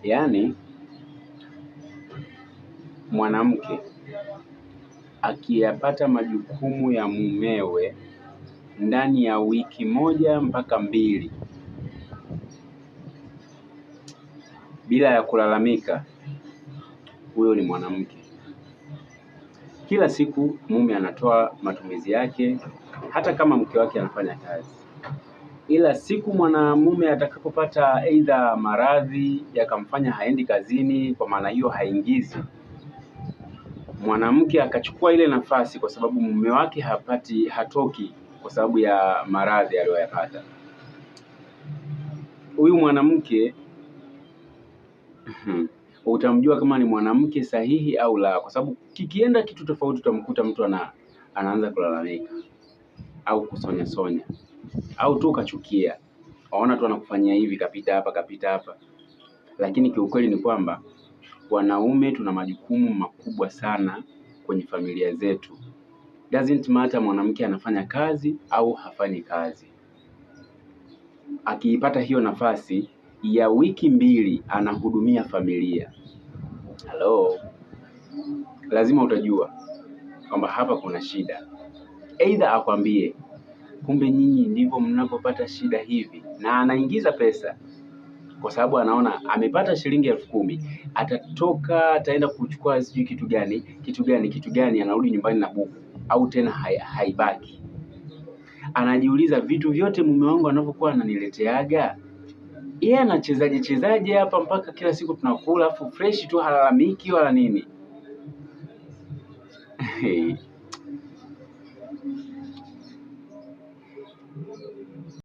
Yaani mwanamke akiyapata majukumu ya mumewe ndani ya wiki 1 mpaka 2 bila ya kulalamika, huyo ni mwanamke. Kila siku mume anatoa matumizi yake, hata kama mke wake anafanya kazi. Ila siku mwanamume atakapopata aidha maradhi yakamfanya haendi kazini, kwa maana hiyo haingizi, mwanamke akachukua ile nafasi kwa sababu mume wake hatoki kwa sababu ya maradhi aliyoyapata, huyu mwanamke utamjua kama ni mwanamke sahihi au la, kwa sababu kikienda kitu tofauti utamkuta mtu anaanza kulalamika au kusonya au tu kachukia, waona tu anakufanyia hivi, kapita hapa. Lakini kiukweli ni kwamba wanaume tuna majukumu makubwa sana kwenye familia zetu. Doesn't matter mwanamke anafanya kazi au hafanyi kazi, akiipata hiyo nafasi ya wiki 2 anahudumia familia. Lazima utajua kwamba hapa kuna shida. Aidha akwambie kumbe nyinyi ndivyo mnapopata shida hivi, na anaingiza pesa kwa sababu anaona amepata shilingi 10,000, atatoka ataenda kuchukua sijui kitu gani, anarudi nyumbani na buku au tena haibaki. Anajiuliza vitu vyote mume wangu anapokuwa ananileteaga, yeye anachezaje hapa mpaka kila siku tunakula afu fresh tu, halalamiki wala nini.